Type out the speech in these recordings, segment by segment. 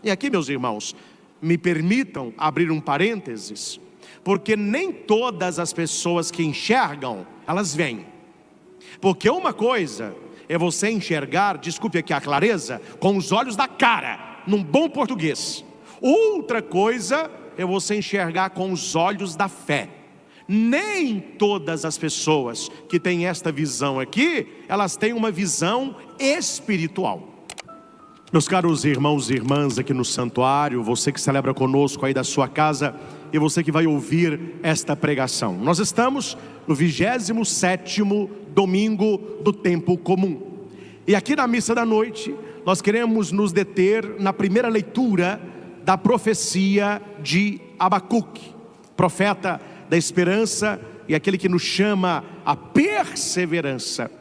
E aqui, meus irmãos, me permitam abrir um parênteses, porque nem todas as pessoas que enxergam, elas veem. Porque uma coisa é você enxergar, desculpe aqui a clareza, com os olhos da cara, num bom português. Outra coisa é você enxergar com os olhos da fé. Nem todas as pessoas que têm esta visão aqui, elas têm uma visão espiritual. Meus caros irmãos e irmãs aqui no santuário, você que celebra conosco aí da sua casa, e você que vai ouvir esta pregação, nós estamos no 27º domingo do tempo comum. E aqui na missa da noite, nós queremos nos deter na primeira leitura da profecia de Abacuque, profeta da esperança e aquele que nos chama a perseverança.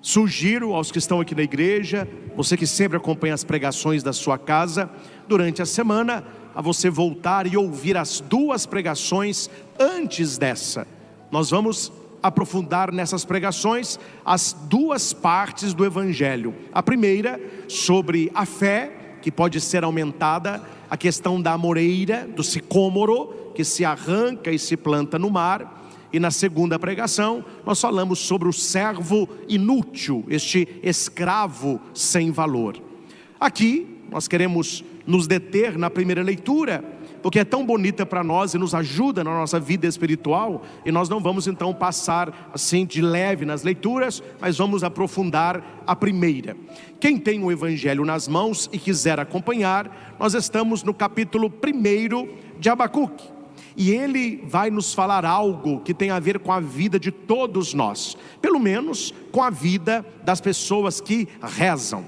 Sugiro aos que estão aqui na igreja, você que sempre acompanha as pregações da sua casa, durante a semana, a você voltar e ouvir as 2 pregações antes dessa. Nós vamos aprofundar nessas pregações as 2 partes do Evangelho. A primeira, sobre a fé, que pode ser aumentada, a questão da amoreira, do sicômoro, que se arranca e se planta no mar. E na segunda pregação, nós falamos sobre o servo inútil, este escravo sem valor. Aqui, nós queremos nos deter na primeira leitura, porque é tão bonita para nós e nos ajuda na nossa vida espiritual, e nós não vamos então passar assim de leve nas leituras, mas vamos aprofundar a primeira. Quem tem o Evangelho nas mãos e quiser acompanhar, nós estamos no capítulo 1 de Abacuque, e ele vai nos falar algo que tem a ver com a vida de todos nós, pelo menos com a vida das pessoas que rezam.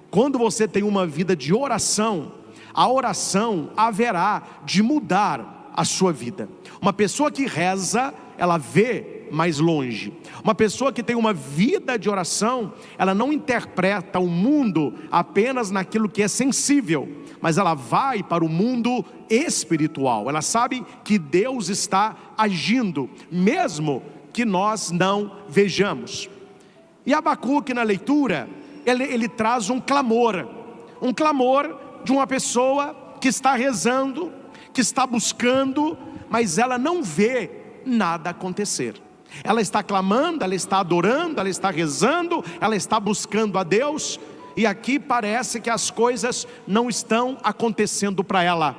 Quando você tem uma vida de oração, a oração haverá de mudar a sua vida. Uma pessoa que reza, ela vê mais longe. Uma pessoa que tem uma vida de oração, ela não interpreta o mundo apenas naquilo que é sensível, mas ela vai para o mundo espiritual. Ela sabe que Deus está agindo, mesmo que nós não vejamos. E Abacuque, na leitura, ele traz um clamor de uma pessoa que está rezando, que está buscando, mas ela não vê nada acontecer. Ela está clamando, ela está adorando, ela está rezando, ela está buscando a Deus, e aqui parece que as coisas não estão acontecendo para ela.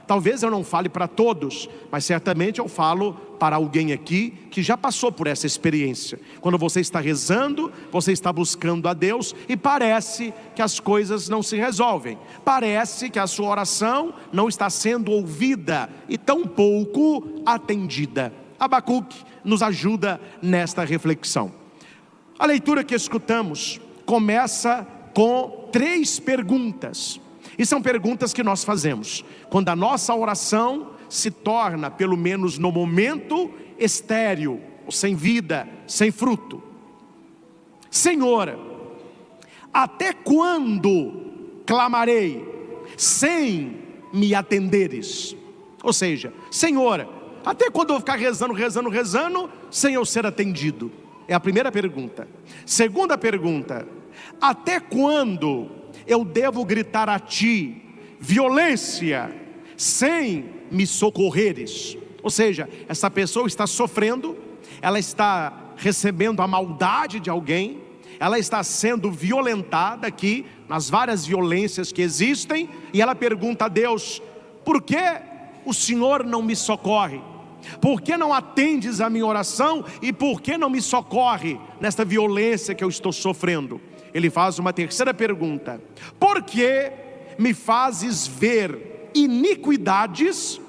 Talvez eu não fale para todos, mas certamente eu falo para alguém aqui que já passou por essa experiência. Quando você está rezando, você está buscando a Deus e parece que as coisas não se resolvem. Parece que a sua oração não está sendo ouvida e tampouco atendida. Abacuque nos ajuda nesta reflexão. A leitura que escutamos começa com 3 perguntas. E são perguntas que nós fazemos quando a nossa oração se torna, pelo menos no momento, estéril, sem vida, sem fruto. Senhor, até quando clamarei sem me atenderes? Ou seja, Senhor, até quando eu vou ficar rezando, sem eu ser atendido? É a primeira pergunta. Segunda pergunta, até quando eu devo gritar a ti violência sem me socorreres? Ou seja, essa pessoa está sofrendo, ela está recebendo a maldade de alguém, ela está sendo violentada aqui nas várias violências que existem, e ela pergunta a Deus: por que o Senhor não me socorre? Por que não atendes a minha oração? E por que não me socorre nesta violência que eu estou sofrendo? Ele faz uma terceira pergunta: por que me fazes ver iniquidades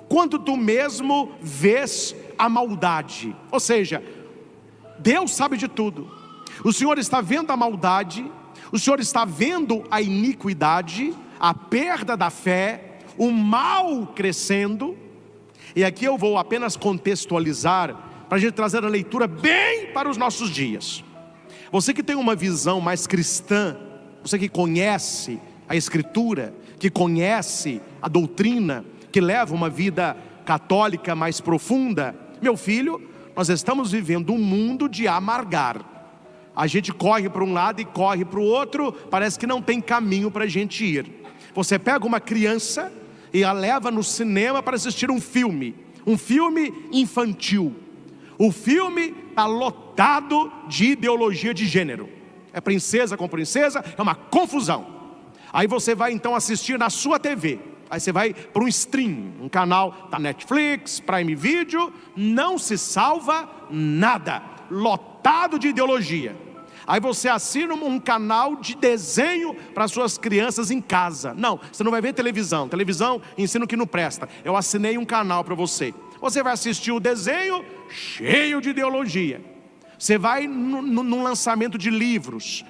quando tu mesmo vês a maldade? Ou seja, Deus sabe de tudo. O Senhor está vendo a maldade, o Senhor está vendo a iniquidade, a perda da fé, o mal crescendo. E aqui eu vou apenas contextualizar, para a gente trazer a leitura bem para os nossos dias. Você que tem uma visão mais cristã, você que conhece a Escritura, que conhece a doutrina, que leva uma vida católica mais profunda, meu filho, nós estamos vivendo um mundo de amargar. A gente corre para um lado e corre para o outro, parece que não tem caminho para a gente ir. Você pega uma criança e a leva no cinema para assistir um filme infantil. O filme está lotado de ideologia de gênero. É princesa com princesa, é uma confusão. Aí você vai então assistir na sua TV. Aí você vai para um stream, um canal da Netflix, Prime Video, não se salva nada, lotado de ideologia. Aí você assina um canal de desenho para suas crianças em casa. Não, você não vai ver televisão. Televisão, ensino que não presta. Eu assinei um canal para você. Você vai assistir o desenho cheio de ideologia. Você vai num lançamento de livros.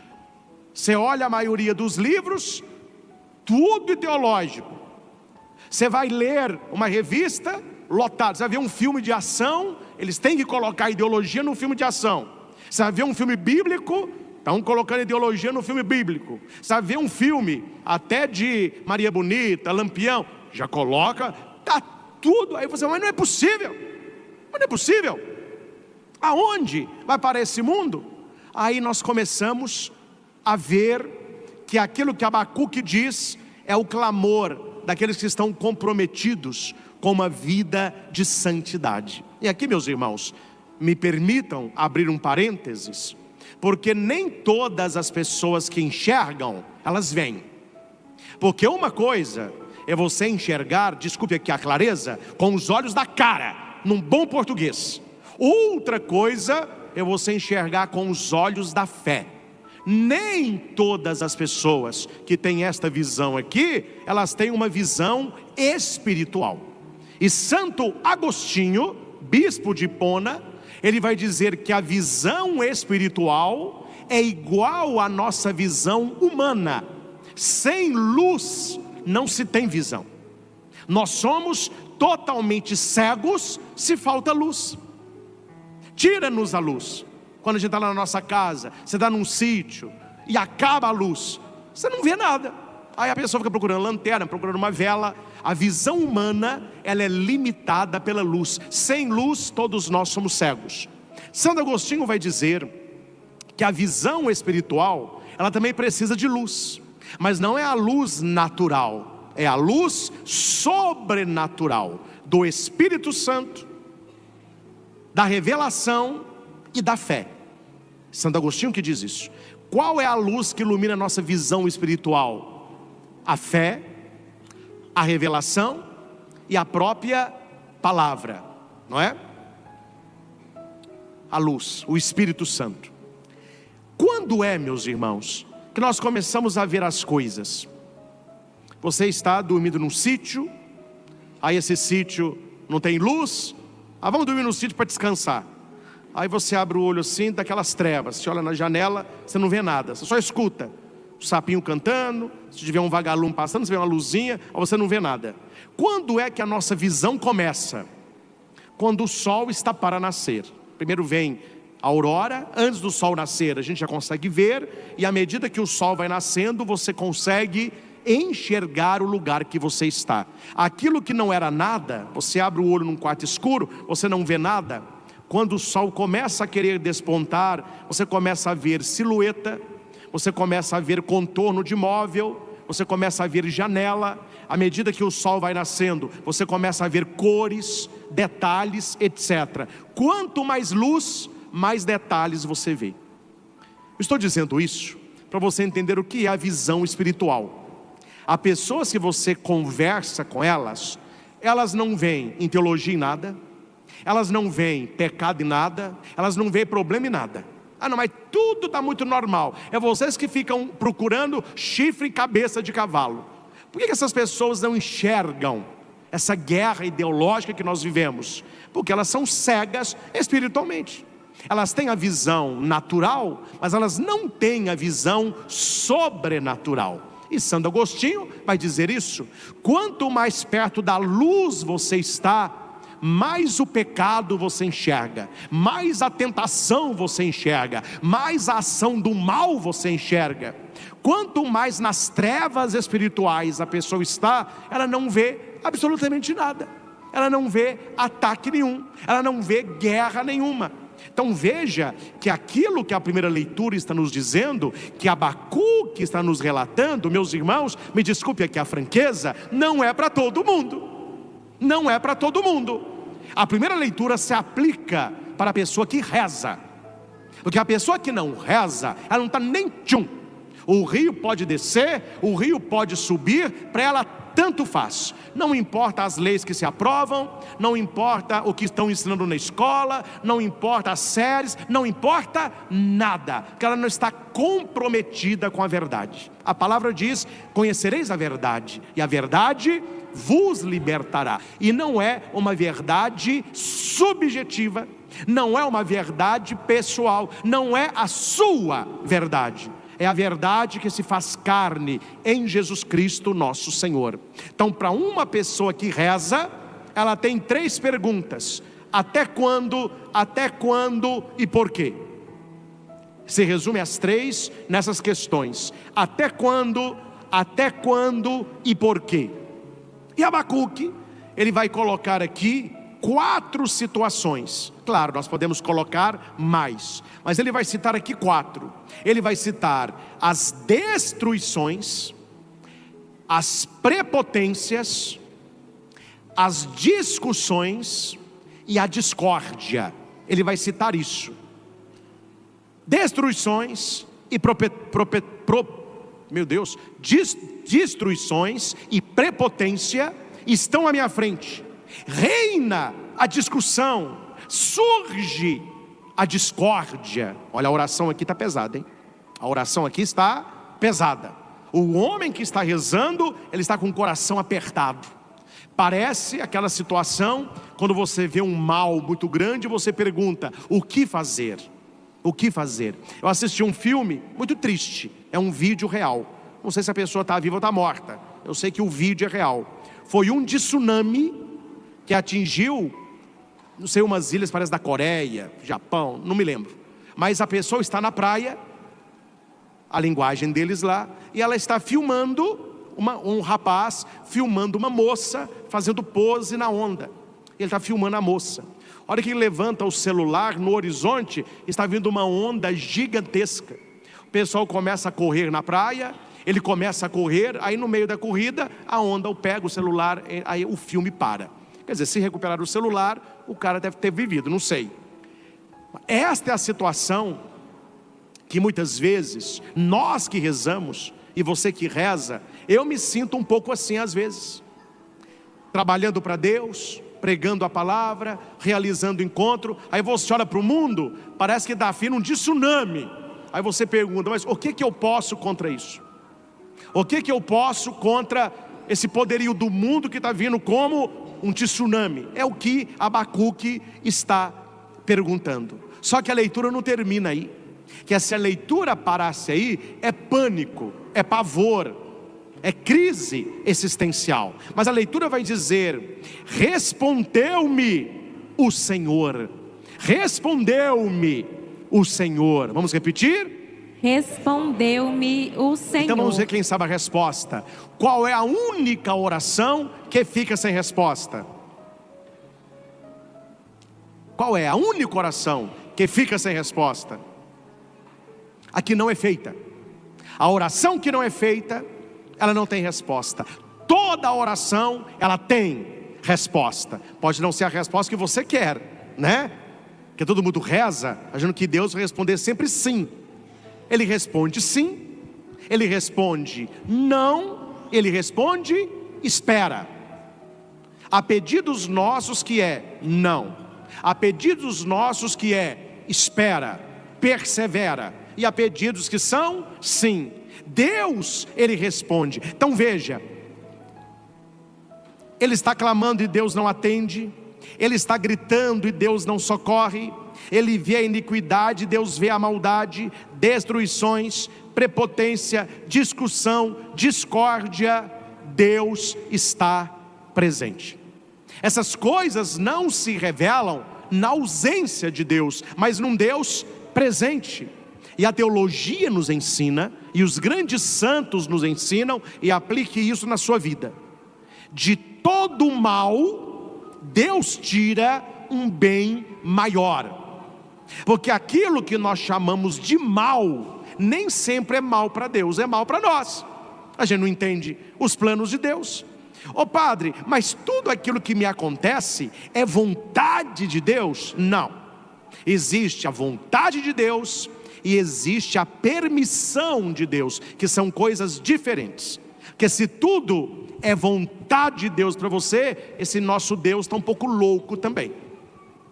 Você olha a maioria dos livros, tudo ideológico. Você vai ler uma revista, lotado. Você vai ver um filme de ação, eles têm que colocar ideologia no filme de ação. Você vai ver um filme bíblico, estão colocando ideologia no filme bíblico. Você vai ver um filme até de Maria Bonita, Lampião, já coloca, tá tudo. Aí você, mas não é possível. Mas não é possível. Aonde vai parar esse mundo? Aí nós começamos a ver que aquilo que Abacuque diz é o clamor daqueles que estão comprometidos com uma vida de santidade. E aqui, meus irmãos, me permitam abrir um parênteses, porque nem todas as pessoas que enxergam, elas veem. Porque uma coisa é você enxergar, desculpe aqui a clareza, com os olhos da cara, num bom português. Outra coisa é você enxergar com os olhos da fé. Nem todas as pessoas que têm esta visão aqui, elas têm uma visão espiritual. E Santo Agostinho, bispo de Hipona, ele vai dizer que a visão espiritual é igual à nossa visão humana. Sem luz não se tem visão. Nós somos totalmente cegos se falta luz. Tira-nos a luz. Quando a gente está lá na nossa casa, você está num sítio e acaba a luz, você não vê nada. Aí a pessoa fica procurando lanterna, procurando uma vela. A visão humana, ela é limitada pela luz. Sem luz, todos nós somos cegos. Santo Agostinho vai dizer que a visão espiritual, ela também precisa de luz. Mas não é a luz natural, é a luz sobrenatural do Espírito Santo, da revelação e da fé. Santo Agostinho que diz isso. Qual é a luz que ilumina a nossa visão espiritual? A fé, a revelação e a própria palavra, não é? A luz, o Espírito Santo. Quando é, meus irmãos, que nós começamos a ver as coisas? Você está dormindo num sítio, aí esse sítio não tem luz, vamos dormir num sítio para descansar. Aí você abre o olho assim, daquelas trevas, você olha na janela, você não vê nada, você só escuta o sapinho cantando, se tiver um vagalume passando, você vê uma luzinha, ou você não vê nada. Quando é que a nossa visão começa? Quando o sol está para nascer. Primeiro vem a aurora, antes do sol nascer a gente já consegue ver, e à medida que o sol vai nascendo, você consegue enxergar o lugar que você está. Aquilo que não era nada, você abre o olho num quarto escuro, você não vê nada. Quando o sol começa a querer despontar, você começa a ver silhueta, você começa a ver contorno de móvel, você começa a ver janela. À medida que o sol vai nascendo, você começa a ver cores, detalhes, etc. Quanto mais luz, mais detalhes você vê. Eu estou dizendo isso para você entender o que é a visão espiritual. Há pessoas que você conversa com elas não veem em teologia em nada, elas não veem pecado em nada, elas não veem problema em nada. Não, mas tudo está muito normal. É vocês que ficam procurando chifre e cabeça de cavalo. Por que essas pessoas não enxergam essa guerra ideológica que nós vivemos? Porque elas são cegas espiritualmente. Elas têm a visão natural, mas elas não têm a visão sobrenatural. E Santo Agostinho vai dizer isso. Quanto mais perto da luz você está, mais o pecado você enxerga, mais a tentação você enxerga, mais a ação do mal você enxerga. Quanto mais nas trevas espirituais a pessoa está, ela não vê absolutamente nada. Ela não vê ataque nenhum, ela não vê guerra nenhuma. Então veja que aquilo que a primeira leitura está nos dizendo, que Abacuque está nos relatando, meus irmãos, me desculpe aqui a franqueza, não é para todo mundo. Não é para todo mundo. A primeira leitura se aplica para a pessoa que reza, porque a pessoa que não reza, ela não está nem tchum. O rio pode descer, o rio pode subir, para ela tanto faz. Não importa as leis que se aprovam, não importa o que estão ensinando na escola, não importa as séries, não importa nada, porque ela não está comprometida com a verdade. A palavra diz: conhecereis a verdade, e a verdade vos libertará. E não é uma verdade subjetiva, não é uma verdade pessoal, não é a sua verdade. É a verdade que se faz carne em Jesus Cristo nosso Senhor. Então, para uma pessoa que reza, ela tem 3 perguntas: até quando e por quê? Se resume as 3 nessas questões: até quando e por quê? E Abacuque, ele vai colocar aqui 4 situações. Claro, nós podemos colocar mais, mas ele vai citar aqui 4. Ele vai citar as destruições, as prepotências, as discussões e a discórdia. Ele vai citar isso. Destruições e destruições e prepotência estão à minha frente. Reina a discussão, surge a discórdia. Olha, a oração aqui está pesada, hein? A oração aqui está pesada. O homem que está rezando, ele está com o coração apertado. Parece aquela situação, quando você vê um mal muito grande, você pergunta: o que fazer? O que fazer? Eu assisti um filme muito triste, é um vídeo real. Não sei se a pessoa está viva ou está morta, eu sei que o vídeo é real. Foi um tsunami que atingiu, não sei, umas ilhas, parece da Coreia, Japão, não me lembro. Mas a pessoa está na praia, a linguagem deles lá, e ela está filmando, um rapaz filmando uma moça, fazendo pose na onda. Ele está filmando a moça. A hora que ele levanta o celular, no horizonte está vindo uma onda gigantesca. O pessoal começa a correr na praia, ele começa a correr, aí no meio da corrida, a onda pega o celular, aí o filme para. Quer dizer, se recuperar o celular, o cara deve ter vivido, não sei. Esta é a situação que muitas vezes, nós que rezamos, e você que reza, eu me sinto um pouco assim às vezes. Trabalhando para Deus, pregando a palavra, realizando encontro, aí você olha para o mundo, parece que está vindo um tsunami. Aí você pergunta: mas o que eu posso contra isso? O que eu posso contra esse poderio do mundo que está vindo como um tsunami? É o que Abacuque está perguntando. Só que a leitura não termina aí. Que se a leitura parasse aí, é pânico, é pavor, é crise existencial. Mas a leitura vai dizer: respondeu-me o Senhor. Respondeu-me o Senhor. Vamos repetir? Respondeu-me o Senhor. Então vamos ver quem sabe a resposta. Qual é a única oração que fica sem resposta? Qual é a única oração que fica sem resposta? A que não é feita. A oração que não é feita, ela não tem resposta. Toda oração, ela tem resposta. Pode não ser a resposta que você quer, né? Porque todo mundo reza achando que Deus vai responder sempre sim. Ele responde sim, ele responde não, ele responde espera. Há pedidos nossos que é não, há pedidos nossos que é espera, persevera, e há pedidos que são sim. Deus, ele responde. Então veja, ele está clamando e Deus não atende, ele está gritando e Deus não socorre, ele vê a iniquidade, Deus vê a maldade, destruições, prepotência, discussão, discórdia, Deus está presente. Essas coisas não se revelam na ausência de Deus, mas num Deus presente. E a teologia nos ensina, e os grandes santos nos ensinam, e aplique isso na sua vida: de todo mal, Deus tira um bem maior. Porque aquilo que nós chamamos de mal, nem sempre é mal para Deus, é mal para nós. A gente não entende os planos de Deus. Ô padre, mas tudo aquilo que me acontece é vontade de Deus? Não. Existe a vontade de Deus e existe a permissão de Deus, que são coisas diferentes. Porque se tudo é vontade de Deus para você, esse nosso Deus está um pouco louco também.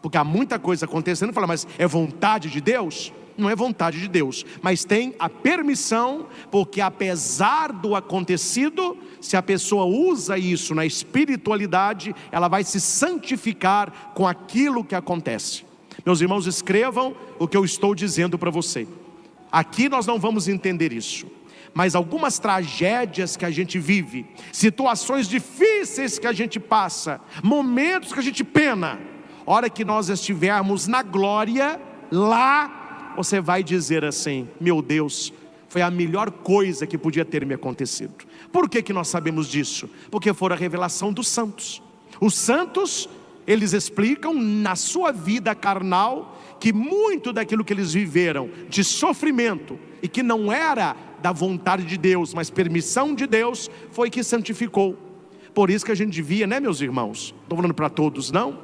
Porque há muita coisa acontecendo, fala, mas é vontade de Deus? Não é vontade de Deus, mas tem a permissão, porque apesar do acontecido, se a pessoa usa isso na espiritualidade, ela vai se santificar com aquilo que acontece. Meus irmãos, escrevam o que eu estou dizendo para você. Aqui nós não vamos entender isso, mas algumas tragédias que a gente vive, situações difíceis que a gente passa, momentos que a gente pena, hora que nós estivermos na glória, lá você vai dizer assim, meu Deus, foi a melhor coisa que podia ter me acontecido. Por que nós sabemos disso? Porque foi a revelação dos santos. Os santos, eles explicam na sua vida carnal, que muito daquilo que eles viveram de sofrimento, e que não era da vontade de Deus, mas permissão de Deus, foi que santificou. Por isso que a gente devia, né, meus irmãos? Estou falando para todos, não?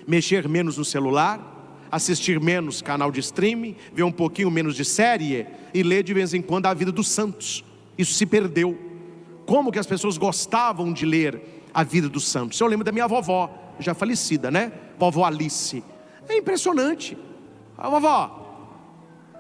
Mexer menos no celular, assistir menos canal de streaming, ver um pouquinho menos de série e ler de vez em quando a vida dos santos. Isso se perdeu. Como que as pessoas gostavam de ler a vida dos santos? Eu lembro da minha vovó, já falecida, né? Vovó Alice. É impressionante. A vovó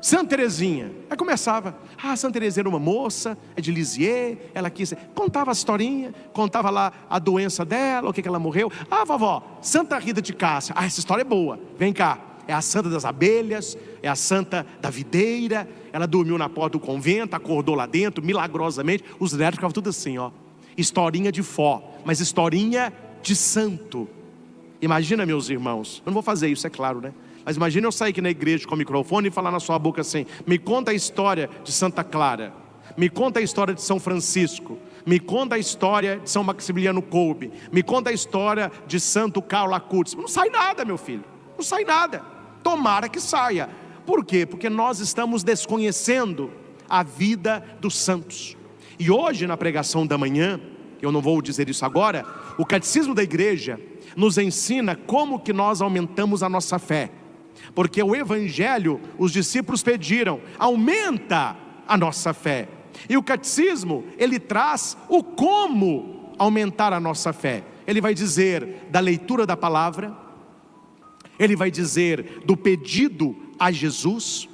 Santa Teresinha. Aí começava, Santa Teresinha era uma moça, é de Lisieux, ela quis, contava a historinha, contava lá a doença dela, o que ela morreu. Vovó, Santa Rita de Cássia. Essa história é boa, vem cá. É a santa das abelhas, é a santa da videira. Ela dormiu na porta do convento, acordou lá dentro, milagrosamente. Os netos ficavam tudo assim, ó. Historinha de fó, mas historinha de santo. Imagina, meus irmãos, eu não vou fazer isso, é claro, né? Mas imagina eu sair aqui na igreja com o microfone e falar na sua boca assim, me conta a história de Santa Clara, me conta a história de São Francisco, me conta a história de São Maximiliano Kolbe, me conta a história de Santo Karl Lacutz. Não sai nada, meu filho, não sai nada. Tomara que saia. Por quê? Porque nós estamos desconhecendo a vida dos santos. E hoje na pregação da manhã, eu não vou dizer isso agora, o catecismo da igreja nos ensina como que nós aumentamos a nossa fé. Porque o evangelho, os discípulos pediram, aumenta a nossa fé. E o catecismo, ele traz o como aumentar a nossa fé. Ele vai dizer da leitura da palavra, ele vai dizer do pedido a Jesus,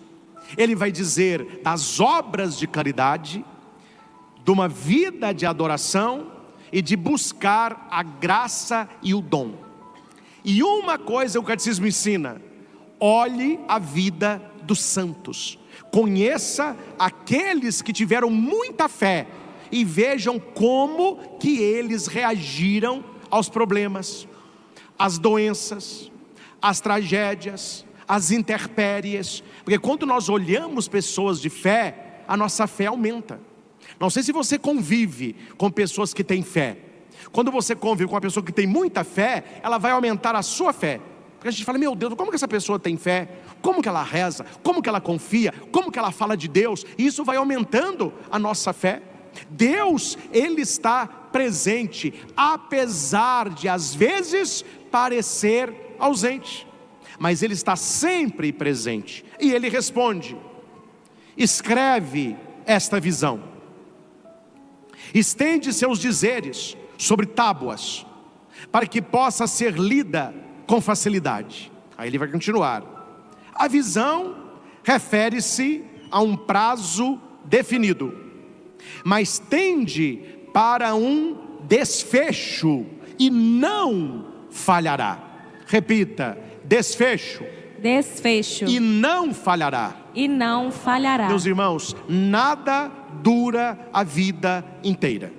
ele vai dizer das obras de caridade, de uma vida de adoração e de buscar a graça e o dom. E uma coisa o catecismo ensina: olhe a vida dos santos, conheça aqueles que tiveram muita fé e vejam como que eles reagiram aos problemas, às doenças, às tragédias, às intempéries. Porque quando nós olhamos pessoas de fé, a nossa fé aumenta. Não sei se você convive com pessoas que têm fé. Quando você convive com uma pessoa que tem muita fé, ela vai aumentar a sua fé. Porque a gente fala, meu Deus, como que essa pessoa tem fé? Como que ela reza? Como que ela confia? Como que ela fala de Deus? E isso vai aumentando a nossa fé. Deus, Ele está presente, apesar de às vezes parecer ausente, mas Ele está sempre presente. E Ele responde: escreve esta visão, estende seus dizeres sobre tábuas, para que possa ser lida com facilidade. Aí ele vai continuar: a visão refere-se a um prazo definido, mas tende para um desfecho e não falhará. Repita: desfecho. Desfecho. E não falhará. E não falhará. Meus irmãos, nada dura a vida inteira.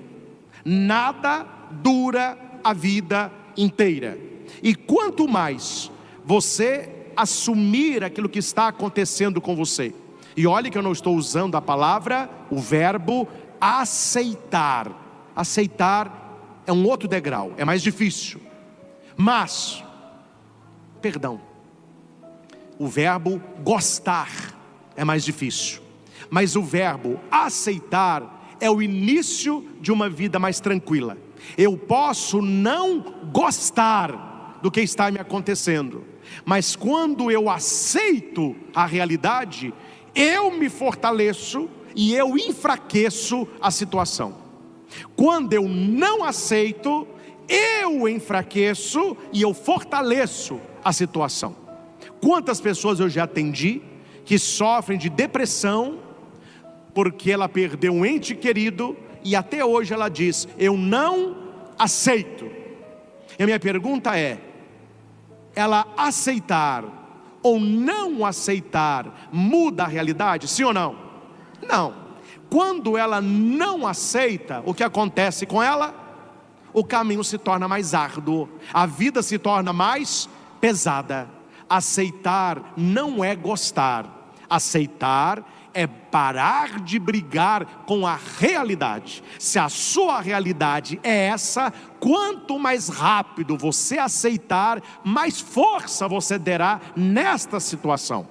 Nada dura a vida inteira. E quanto mais você assumir aquilo que está acontecendo com você, e olhe que eu não estou usando a palavra, o verbo aceitar. Aceitar é um outro degrau, é mais difícil. Mas, perdão, O verbo gostar é mais difícil, mas o verbo aceitar é o início de uma vida mais tranquila. Eu posso não gostar do que está me acontecendo, mas quando eu aceito a realidade, eu me fortaleço e eu enfraqueço a situação. Quando eu não aceito, eu enfraqueço e eu fortaleço a situação. Quantas pessoas eu já atendi que sofrem de depressão porque ela perdeu um ente querido e até hoje ela diz: eu não aceito. E a minha pergunta é: ela aceitar ou não aceitar muda a realidade? Sim ou não? Não. Quando ela não aceita, o que acontece com ela? O caminho se torna mais árduo, a vida se torna mais pesada. Aceitar não é gostar, aceitar é parar de brigar com a realidade. Se a sua realidade é essa, quanto mais rápido você aceitar, mais força você terá nesta situação.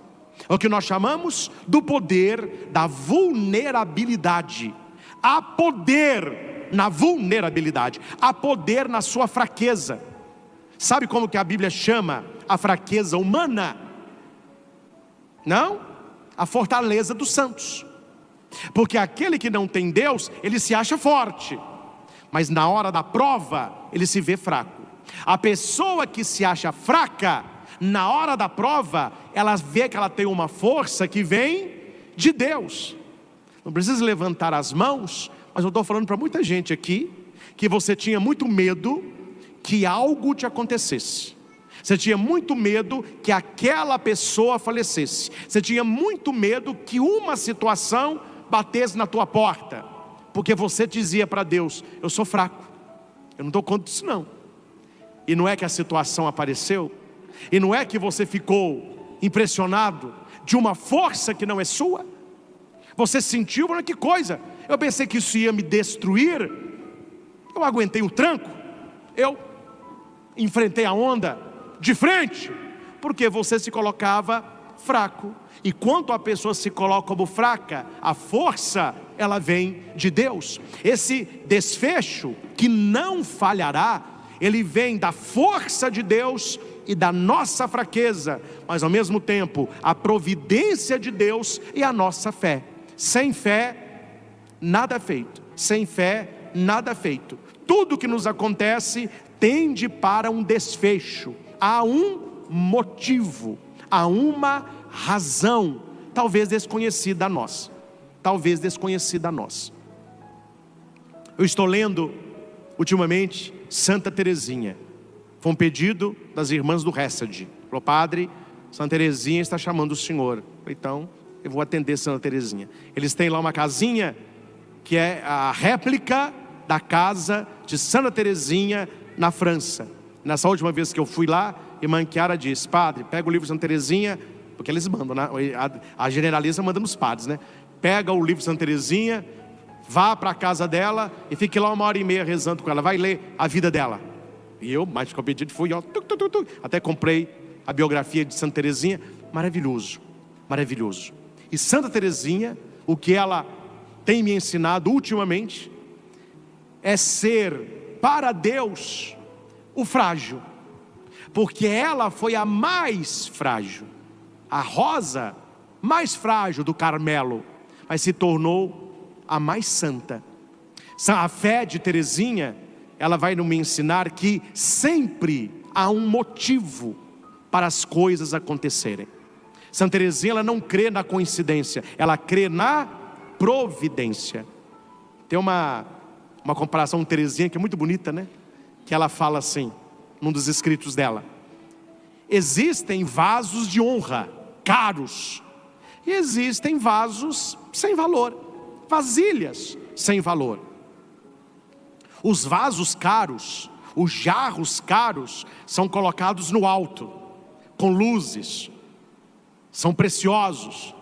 É o que nós chamamos do poder da vulnerabilidade. Há poder na vulnerabilidade, há poder na sua fraqueza. Sabe como que a Bíblia chama a fraqueza humana? Não? A fortaleza dos santos. Porque aquele que não tem Deus, ele se acha forte, mas na hora da prova, ele se vê fraco. A pessoa que se acha fraca, na hora da prova, ela vê que ela tem uma força que vem de Deus. Não precisa levantar as mãos, mas eu estou falando para muita gente aqui, que você tinha muito medo que algo te acontecesse. Você tinha muito medo que aquela pessoa falecesse. Você tinha muito medo que uma situação batesse na tua porta, porque você dizia para Deus: eu sou fraco, eu não dou conta disso não. E não é que a situação apareceu, e não é que você ficou impressionado de uma força que não é sua. Você sentiu: olha que coisa, eu pensei que isso ia me destruir, eu aguentei o tranco, eu enfrentei a onda de frente, porque você se colocava fraco. E quando a pessoa se coloca como fraca, a força, ela vem de Deus. Esse desfecho que não falhará, ele vem da força de Deus e da nossa fraqueza, mas ao mesmo tempo a providência de Deus e a nossa fé. Sem fé, nada feito. Sem fé, nada feito. Tudo que nos acontece tende para um desfecho. Há um motivo, há uma razão, talvez desconhecida a nós. Talvez desconhecida a nós. Eu estou lendo ultimamente Santa Teresinha. Foi um pedido das irmãs do Hesed. Falou: padre, Santa Teresinha está chamando o senhor. Então eu vou atender Santa Teresinha. Eles têm lá uma casinha que é a réplica da casa de Santa Teresinha na França. Nessa última vez que eu fui lá, irmã Chiara disse: padre, pega o livro de Santa Teresinha, porque eles mandam, né? A generalista manda nos padres, né? Pega o livro de Santa Teresinha, vá para a casa dela e fique lá 1h30 rezando com ela, vai ler a vida dela. E eu, mais competitivo, fui, ó, até comprei a biografia de Santa Teresinha. Maravilhoso, maravilhoso. E Santa Teresinha, o que ela tem me ensinado ultimamente, é ser para Deus o frágil, porque ela foi a mais frágil, a rosa mais frágil do Carmelo, mas se tornou a mais santa. A fé de Teresinha, ela vai me ensinar que sempre há um motivo para as coisas acontecerem. Santa Teresinha, ela não crê na coincidência, ela crê na providência. Tem uma comparação com Teresinha que é muito bonita, né? Que ela fala assim, num dos escritos dela: existem vasos de honra, caros, e existem vasos sem valor, vasilhas sem valor. Os vasos caros, os jarros caros, são colocados no alto, com luzes, são preciosos.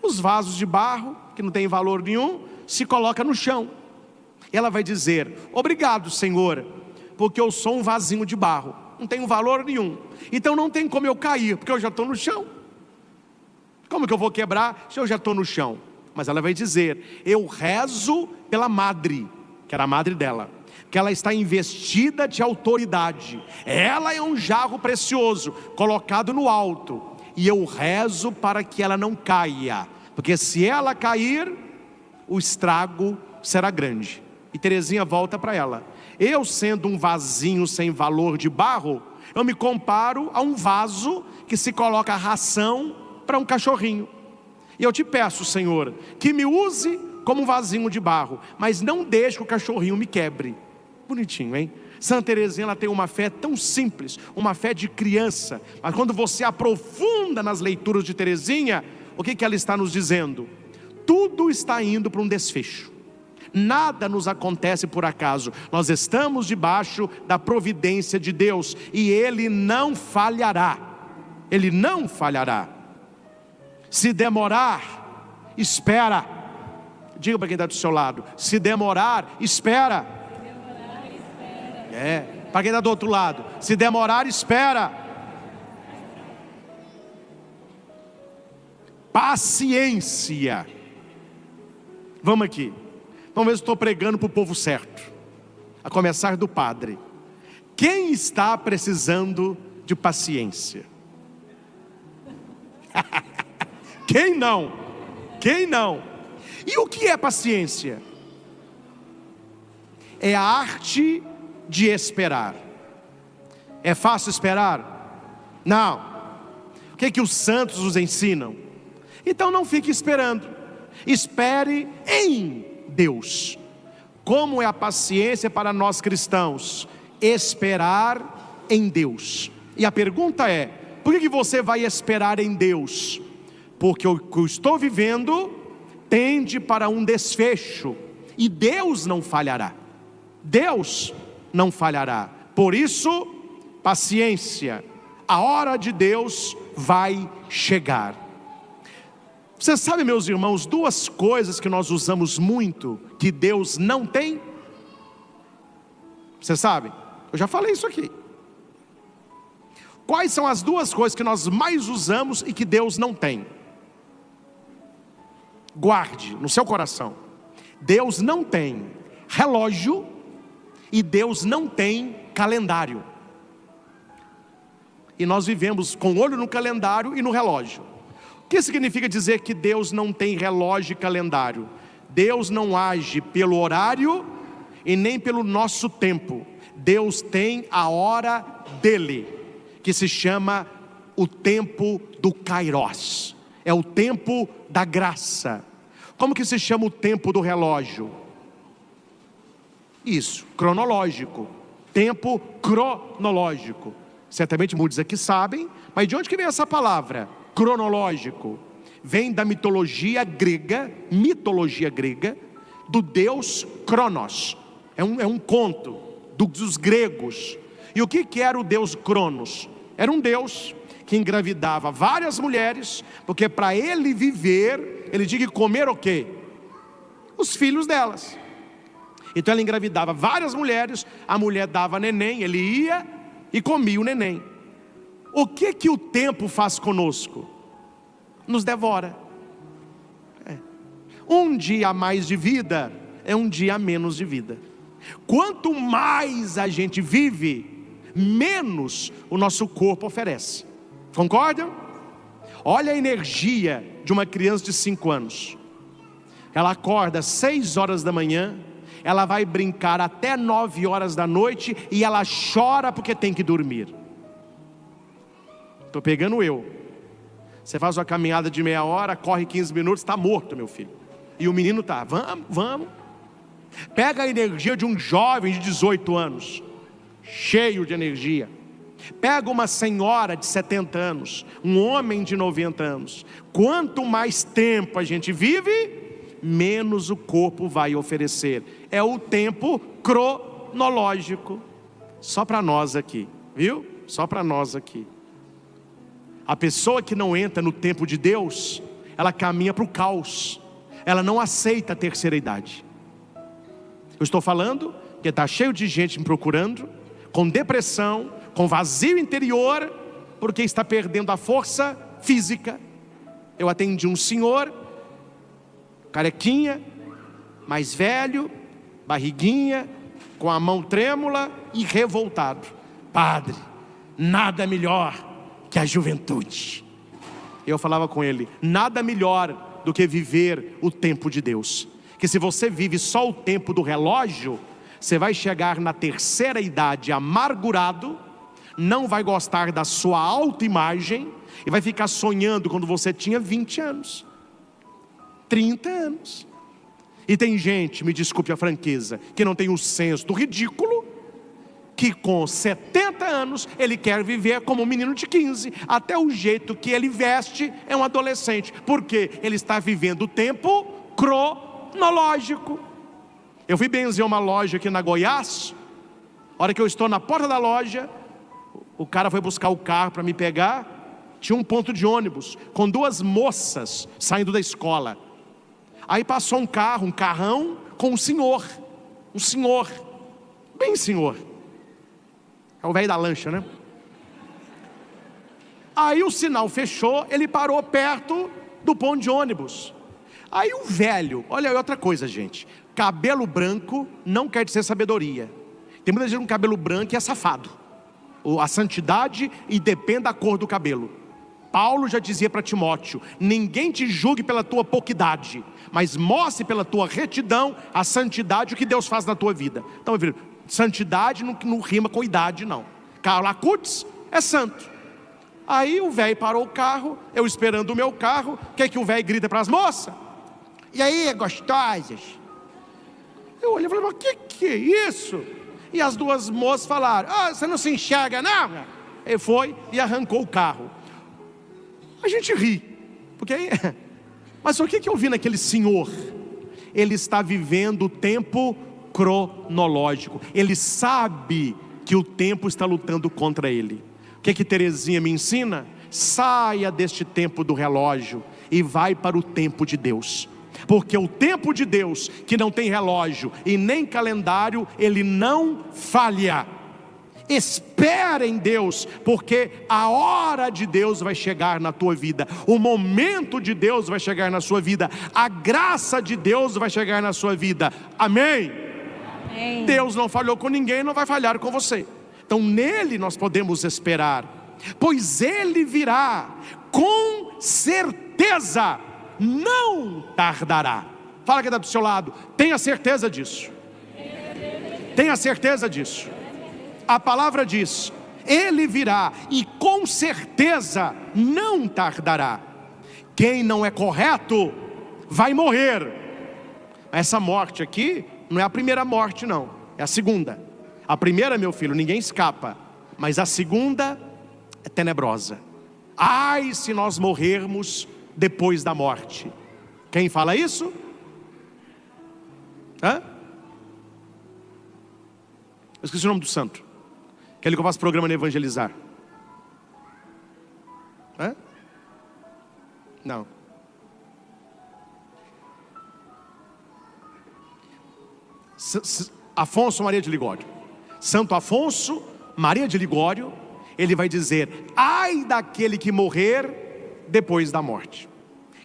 Os vasos de barro, que não tem valor nenhum, se coloca no chão. Ela vai dizer: obrigado, Senhor, porque eu sou um vasinho de barro, não tenho valor nenhum, então não tem como eu cair, porque eu já estou no chão. Como que eu vou quebrar se eu já estou no chão? Mas ela vai dizer: eu rezo pela madre, que era a madre dela, que ela está investida de autoridade. Ela é um jarro precioso, colocado no alto, e eu rezo para que ela não caia, porque se ela cair, o estrago será grande. E Terezinha volta para ela: eu, sendo um vasinho sem valor de barro, eu me comparo a um vaso que se coloca ração para um cachorrinho. E eu te peço, Senhor, que me use como um vasinho de barro, mas não deixe que o cachorrinho me quebre. Bonitinho, hein? Santa Terezinha, ela tem uma fé tão simples, uma fé de criança, mas quando você aprofunda nas leituras de Terezinha, o que ela está nos dizendo? Tudo está indo para um desfecho. Nada nos acontece por acaso. Nós estamos debaixo da providência de Deus, e Ele não falhará. Ele não falhará. Se demorar, espera. Diga para quem está do seu lado: se demorar, espera. Para quem está do outro lado: se demorar, espera. Paciência. Vamos aqui. Vamos ver se estou pregando para o povo certo. A começar do padre. Quem está precisando de paciência? Quem não? Quem não? E o que é paciência? É a arte de esperar. É fácil esperar? Não. O que os santos nos ensinam? Então não fique esperando. Espere em Deus. Como é a paciência para nós cristãos? Esperar em Deus. E a pergunta é: por que você vai esperar em Deus? Porque o que eu estou vivendo tende para um desfecho, e Deus não falhará. Deus não falhará. Por isso, paciência. A hora de Deus vai chegar. Você sabe, meus irmãos, duas coisas que nós usamos muito, que Deus não tem? Você sabe? Eu já falei isso aqui. Quais são as duas coisas que nós mais usamos e que Deus não tem? Guarde no seu coração: Deus não tem relógio e Deus não tem calendário. E nós vivemos com o olho no calendário e no relógio. O que significa dizer que Deus não tem relógio e calendário? Deus não age pelo horário e nem pelo nosso tempo. Deus tem a hora dele, que se chama o tempo do Kairos. É o tempo da graça. Como que se chama o tempo do relógio? Isso, cronológico. Tempo cronológico. Certamente muitos aqui sabem, mas de onde que vem essa palavra? Cronológico. Vem da mitologia grega, do deus Cronos. É um conto dos gregos. E o que era o deus Cronos? Era um deus que engravidava várias mulheres, porque para ele viver, ele tinha que comer o quê? Os filhos delas. Então ele engravidava várias mulheres, a mulher dava neném, ele ia e comia o neném. O que o tempo faz conosco? Nos devora. Um dia a mais de vida é um dia a menos de vida. Quanto mais a gente vive, menos o nosso corpo oferece. Concordam? Olha a energia de uma criança de 5 anos. Ela acorda às 6 horas da manhã, ela vai brincar até 9 horas da noite e ela chora porque tem que dormir. Estou pegando eu. Você faz uma caminhada de meia hora, corre 15 minutos, está morto, meu filho. E o menino está, vamos. Pega a energia de um jovem de 18 anos, cheio de energia. Pega uma senhora de 70 anos, um homem de 90 anos. Quanto mais tempo a gente vive, menos o corpo vai oferecer. É o tempo cronológico. Só para nós aqui, viu? Só para nós aqui. A pessoa que não entra no tempo de Deus, ela caminha para o caos. Ela não aceita a terceira idade. Eu estou falando que está cheio de gente me procurando, com depressão, com vazio interior, porque está perdendo a força física. Eu atendi um senhor, carequinha, mais velho, barriguinha, com a mão trêmula e revoltado. Padre, nada melhor que a juventude. Eu falava com ele, nada melhor do que viver o tempo de Deus. Que se você vive só o tempo do relógio, você vai chegar na terceira idade amargurado, não vai gostar da sua autoimagem e vai ficar sonhando quando você tinha 20 anos, 30 anos. E tem gente, me desculpe a franqueza, que não tem o senso do ridículo, que com 70 anos ele quer viver como um menino de 15. Até o jeito que ele veste é um adolescente, porque ele está vivendo o tempo cronológico. Eu fui benzer uma loja aqui na Goiás. A hora que eu estou na porta da loja, o cara foi buscar o carro para me pegar. Tinha um ponto de ônibus com duas moças saindo da escola. Aí passou um carro, um carrão com um senhor, bem senhor, é o velho da lancha, né? Aí o sinal fechou, ele parou perto do ponto de ônibus. Aí o velho, olha aí outra coisa, gente, cabelo branco não quer dizer sabedoria. Tem muita gente com cabelo branco e é safado. A santidade e depende da cor do cabelo. Paulo já dizia para Timóteo, ninguém te julgue pela tua pouca idade, mas mostre pela tua retidão a santidade, o que Deus faz na tua vida. Então, santidade não rima com idade, não. Carlos Acutis é santo. Aí o velho parou o carro, eu esperando o meu carro, o que o velho grita para as moças? E aí, gostosas? Eu olhei e falei, mas que é isso? E as duas moças falaram, você não se enxerga não? Ele foi e arrancou o carro. A gente ri, porque mas o que eu vi naquele senhor? Ele está vivendo o tempo cronológico. Ele sabe que o tempo está lutando contra ele. O que Terezinha me ensina? Saia deste tempo do relógio e vai para o tempo de Deus. Porque o tempo de Deus, que não tem relógio e nem calendário, ele não falha. Espera em Deus, porque a hora de Deus vai chegar na tua vida, o momento de Deus vai chegar na sua vida, a graça de Deus vai chegar na sua vida. Amém? Amém. Deus não falhou com ninguém, não vai falhar com você. Então nele nós podemos esperar, pois ele virá com certeza, não tardará. Fala quem está do seu lado, tenha certeza disso. Tenha certeza disso. A palavra diz, ele virá e com certeza não tardará. Quem não é correto vai morrer. Essa morte aqui não é a primeira morte não, é a segunda. A primeira, meu filho, ninguém escapa, mas a segunda é tenebrosa. Ai, se nós morrermos depois da morte. Quem fala isso? Eu esqueci o nome do santo, aquele que eu faço programa no Evangelizar. Não. Afonso Maria de Ligório. Santo Afonso Maria de Ligório, ele vai dizer, ai daquele que morrer depois da morte.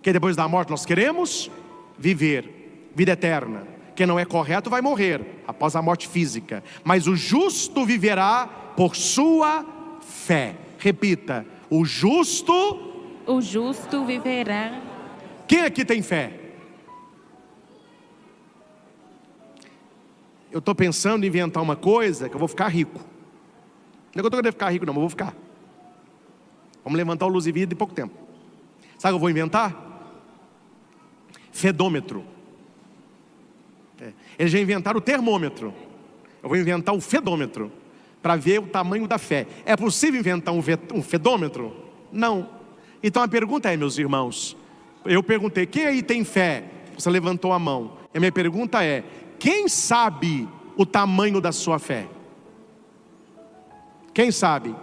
Que depois da morte nós queremos viver, vida eterna. Quem não é correto vai morrer após a morte física, mas o justo viverá por sua fé. Repita, o justo viverá. Quem aqui tem fé? Eu estou pensando em inventar uma coisa que eu vou ficar rico. Não é que eu estou querendo ficar rico não, mas eu vou ficar. Vamos levantar o Luz e Vida em pouco tempo. Sabe o que eu vou inventar? Fedômetro. Eles já inventaram o termômetro. Eu vou inventar o fedômetro, para ver o tamanho da fé. É possível inventar um fedômetro? Não. Então a pergunta é, meus irmãos, eu perguntei, quem aí tem fé? Você levantou a mão. E a minha pergunta é, quem sabe o tamanho da sua fé? Quem sabe?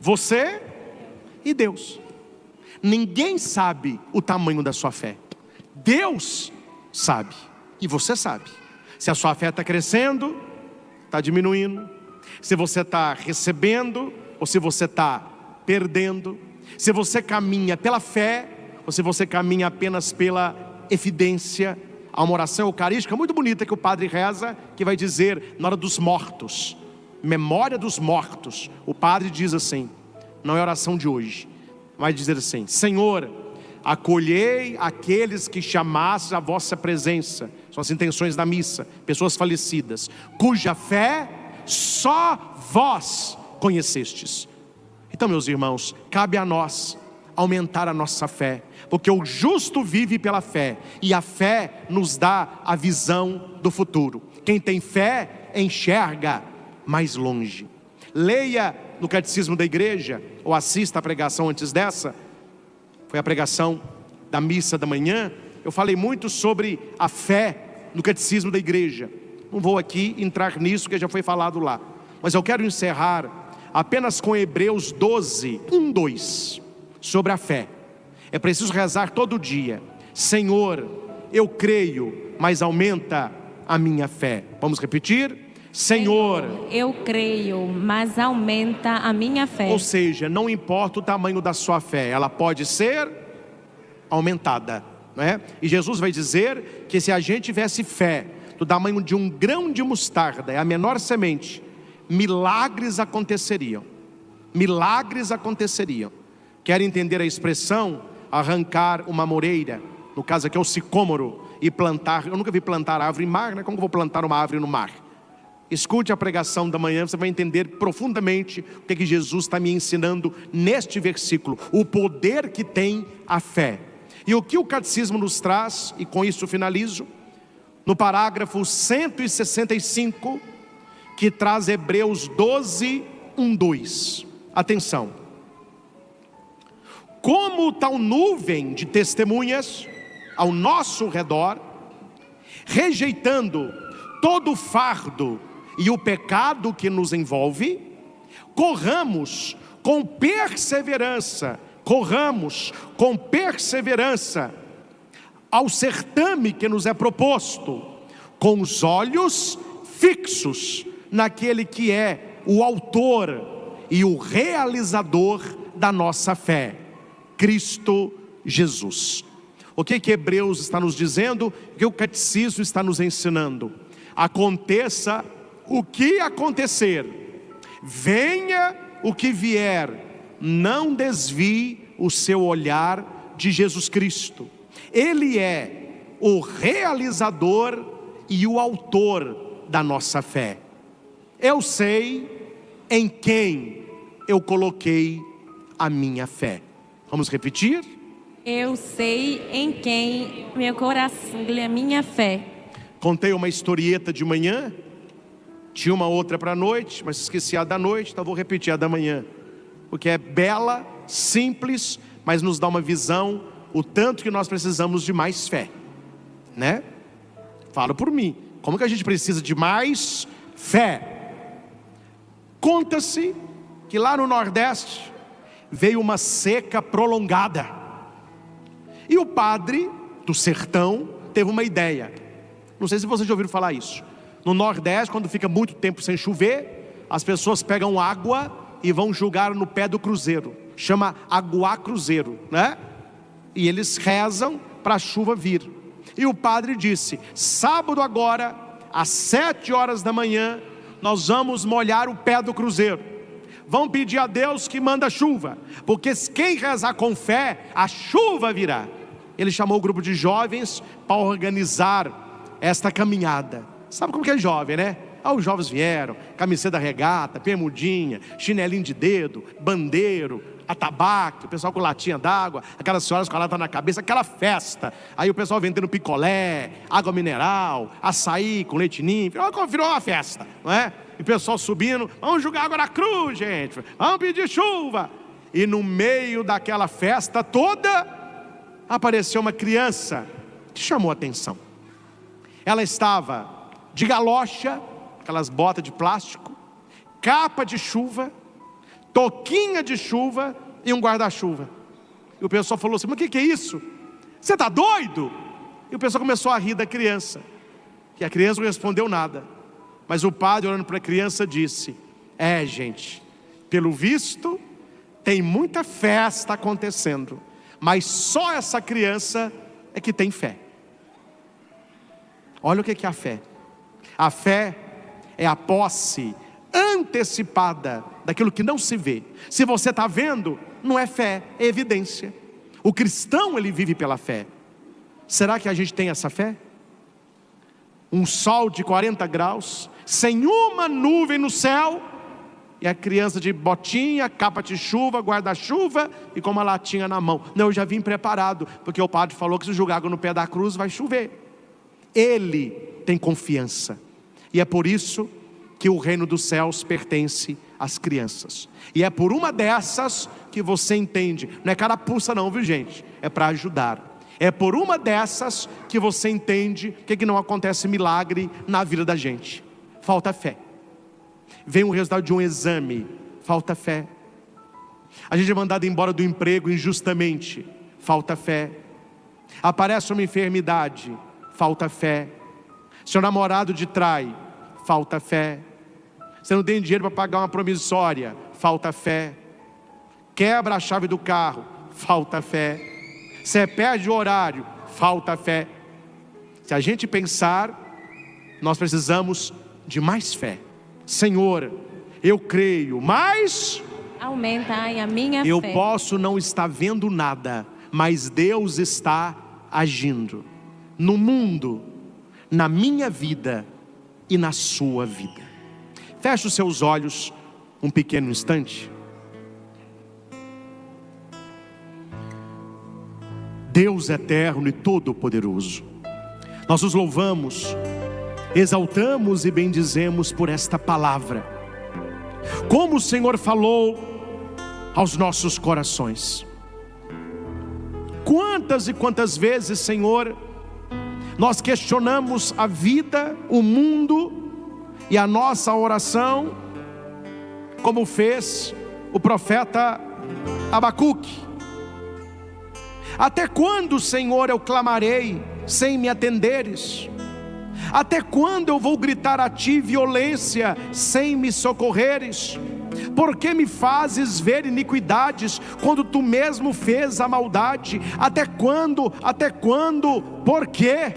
Você e Deus. Ninguém sabe o tamanho da sua fé. Deus sabe, e você sabe. Se a sua fé está crescendo, está diminuindo, se você está recebendo, ou se você está perdendo. se você caminha pela fé ou se você caminha apenas pela evidência. Há uma oração eucarística muito bonita que o padre reza, que vai dizer na hora dos mortos, memória dos mortos. O padre diz assim, não é a oração de hoje, vai dizer assim: Senhor, acolhei aqueles que chamaste à vossa presença. São as intenções da missa, pessoas falecidas, cuja fé só vós conhecestes. Então, meus irmãos, cabe a nós aumentar a nossa fé, porque o justo vive pela fé, e a fé nos dá a visão do futuro. Quem tem fé enxerga mais longe. Leia no Catecismo da Igreja, ou assista a pregação antes dessa, foi a pregação da missa da manhã. Eu falei muito sobre a fé no Catecismo da Igreja. Não vou aqui entrar nisso, que já foi falado lá, mas eu quero encerrar apenas com Hebreus 12, 1, 2, sobre a fé. É preciso rezar todo dia: Senhor, eu creio, mas aumenta a minha fé. Vamos repetir? Senhor, eu creio, mas aumenta a minha fé. Ou seja, não importa o tamanho da sua fé, ela pode ser aumentada, não é? E Jesus vai dizer que se a gente tivesse fé do tamanho de um grão de mostarda, é a menor semente, milagres aconteceriam. Milagres aconteceriam. Quer entender a expressão arrancar uma moreira, no caso aqui é o sicômoro, e plantar? Eu nunca vi plantar árvore em mar, né? Como que eu vou plantar uma árvore no mar? Escute a pregação da manhã, você vai entender profundamente o que Jesus está me ensinando neste versículo, o poder que tem a fé. E o que o catecismo nos traz, e com isso finalizo, no parágrafo 165, que traz Hebreus 12, 1, 2. Atenção: como tal nuvem de testemunhas ao nosso redor, rejeitando todo o fardo e o pecado que nos envolve, corramos com perseverança ao certame que nos é proposto, com os olhos fixos naquele que é o autor e o realizador da nossa fé, Cristo Jesus. O que Hebreus está nos dizendo? O que o catecismo está nos ensinando? Aconteça o que acontecer, venha o que vier, não desvie o seu olhar de Jesus Cristo. Ele é o realizador e o autor da nossa fé. Eu sei em quem eu coloquei a minha fé. Vamos repetir? Eu sei em quem meu coração, a minha fé. Contei uma historieta de manhã, tinha uma outra para a noite, mas esqueci a da noite, então vou repetir a da manhã, porque é bela, simples, mas nos dá uma visão, o tanto que nós precisamos de mais fé, né? Falo por mim, como que a gente precisa de mais fé? Conta-se que lá no Nordeste veio uma seca prolongada, e o padre do sertão teve uma ideia. Não sei se vocês já ouviram falar isso. No Nordeste, quando fica muito tempo sem chover, as pessoas pegam água e vão jogar no pé do cruzeiro. Chama aguar cruzeiro, né? E eles rezam para a chuva vir. E o padre disse: sábado agora, às 7 horas da manhã, nós vamos molhar o pé do cruzeiro. Vão pedir a Deus que manda chuva, porque quem rezar com fé, a chuva virá. Ele chamou o grupo de jovens para organizar esta caminhada. Sabe como que é jovem, né? Os jovens vieram, camiseta regata, bermudinha, chinelinho de dedo, bandeiro, atabaque, o pessoal com latinha d'água, aquelas senhoras com a lata na cabeça, aquela festa. Aí o pessoal vendendo picolé, água mineral, açaí com leite ninho, virou uma festa, não é? E o pessoal subindo: vamos jogar água na cruz, gente, vamos pedir chuva. E no meio daquela festa toda, apareceu uma criança que chamou a atenção. Ela estava de galocha, aquelas botas de plástico, capa de chuva, toquinha de chuva e um guarda-chuva. E o pessoal falou assim: mas o que é isso? Você está doido? E o pessoal começou a rir da criança. E a criança não respondeu nada. Mas o padre, olhando para a criança, disse: gente, pelo visto, tem muita festa acontecendo, mas só essa criança é que tem fé. Olha o que é a fé. A fé é a posse antecipada daquilo que não se vê. Se você está vendo, não é fé, é evidência. O cristão, ele vive pela fé. Será que a gente tem essa fé? Um sol de 40 graus, sem uma nuvem no céu, e a criança de botinha, capa de chuva, guarda-chuva e com uma latinha na mão. Não, eu já vim preparado, porque o padre falou que se jogar água no pé da cruz vai chover. Ele tem confiança, e é por isso que o reino dos céus pertence às crianças. E é por uma dessas que você entende, não é carapuça não, viu gente? É para ajudar. É por uma dessas que você entende que não acontece milagre na vida da gente. Falta fé. Vem o resultado de um exame, falta fé. A gente é mandado embora do emprego injustamente, falta fé. Aparece uma enfermidade, falta fé. Seu namorado te trai, falta fé. Você não tem dinheiro para pagar uma promissória, falta fé. Quebra a chave do carro, falta fé. Você perde o horário, falta fé. Se a gente pensar, nós precisamos de mais fé. Senhor, eu creio, mas aumentai a minha fé. Eu posso não estar vendo nada, mas Deus está agindo no mundo, na minha vida e na sua vida. Feche os seus olhos um pequeno instante. Deus eterno e todo-poderoso, nós os louvamos, exaltamos e bendizemos por esta palavra. Como o Senhor falou aos nossos corações. Quantas e quantas vezes, Senhor, nós questionamos a vida, o mundo e a nossa oração, como fez o profeta Abacuque. Até quando, Senhor, eu clamarei sem me atenderes? Até quando eu vou gritar a ti violência sem me socorreres? Por que me fazes ver iniquidades quando tu mesmo fez a maldade? Até quando? Até quando? Por quê?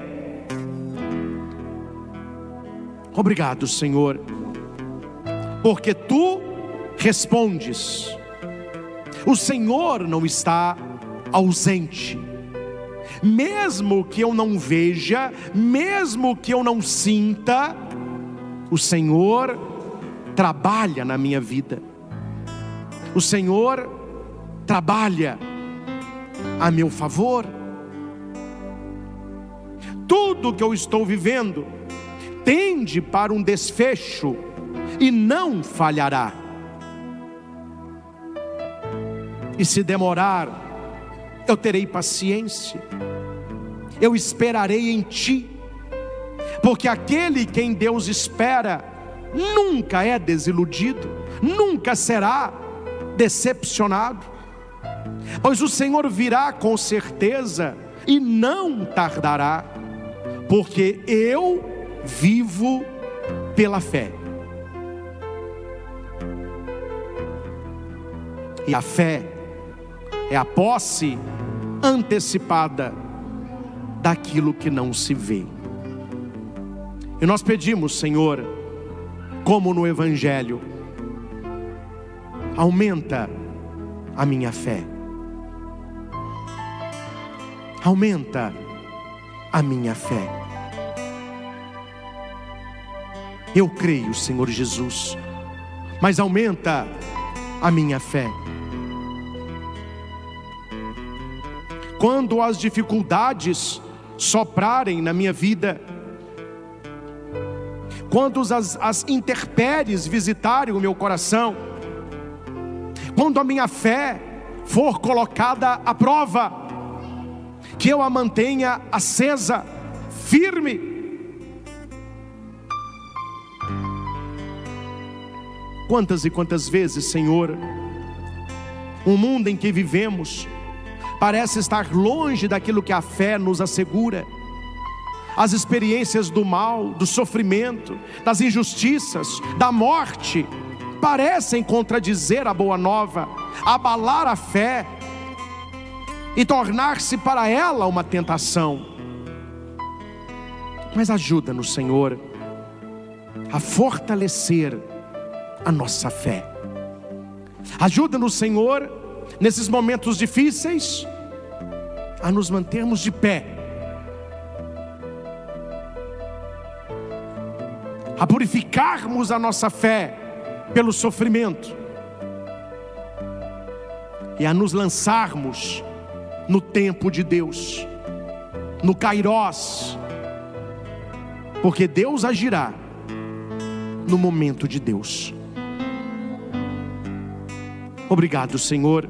Obrigado, Senhor, porque tu respondes. O Senhor não está ausente. Mesmo que eu não veja, mesmo que eu não sinta, o Senhor trabalha na minha vida. O Senhor trabalha a meu favor. Tudo que eu estou vivendo tende para um desfecho e não falhará. E se demorar, eu terei paciência, eu esperarei em ti, porque aquele quem Deus espera nunca é desiludido, nunca será decepcionado, pois o Senhor virá com certeza e não tardará, porque eu vivo pela fé. E a fé é a posse antecipada daquilo que não se vê. E nós pedimos, Senhor, como no Evangelho, aumenta a minha fé, aumenta a minha fé. Eu creio, Senhor Jesus, mas aumenta a minha fé. Quando as dificuldades soprarem na minha vida, quando as intempéries visitarem o meu coração, quando a minha fé for colocada à prova, que eu a mantenha acesa, firme. Quantas e quantas vezes, Senhor, o mundo em que vivemos parece estar longe daquilo que a fé nos assegura. As experiências do mal, do sofrimento, das injustiças, da morte, parecem contradizer a boa nova, abalar a fé e tornar-se para ela uma tentação. Mas ajuda-nos, Senhor, a fortalecer a nossa fé. Ajuda-nos, Senhor, nesses momentos difíceis, a nos mantermos de pé, a purificarmos a nossa fé pelo sofrimento e a nos lançarmos no tempo de Deus, no Kairós, porque Deus agirá no momento de Deus. Obrigado, Senhor,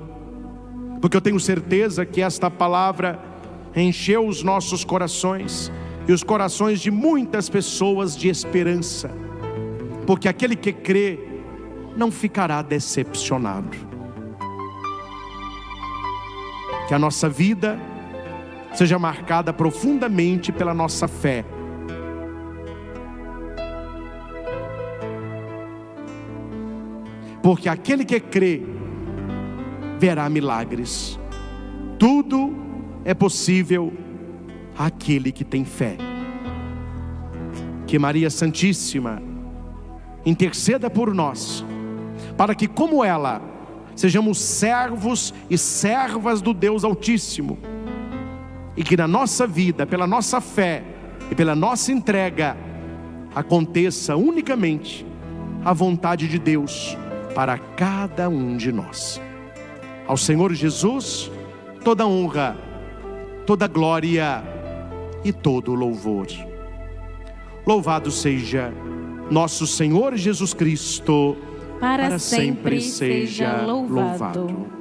porque eu tenho certeza que esta palavra encheu os nossos corações e os corações de muitas pessoas de esperança, porque aquele que crê não ficará decepcionado. Que a nossa vida seja marcada profundamente pela nossa fé, porque aquele que crê verá milagres. Tudo é possível àquele que tem fé. Que Maria Santíssima interceda por nós, para que, como ela, sejamos servos e servas do Deus Altíssimo, e que na nossa vida, pela nossa fé e pela nossa entrega, aconteça unicamente a vontade de Deus para cada um de nós. Ao Senhor Jesus, toda honra, toda glória e todo louvor. Louvado seja nosso Senhor Jesus Cristo, para sempre seja louvado.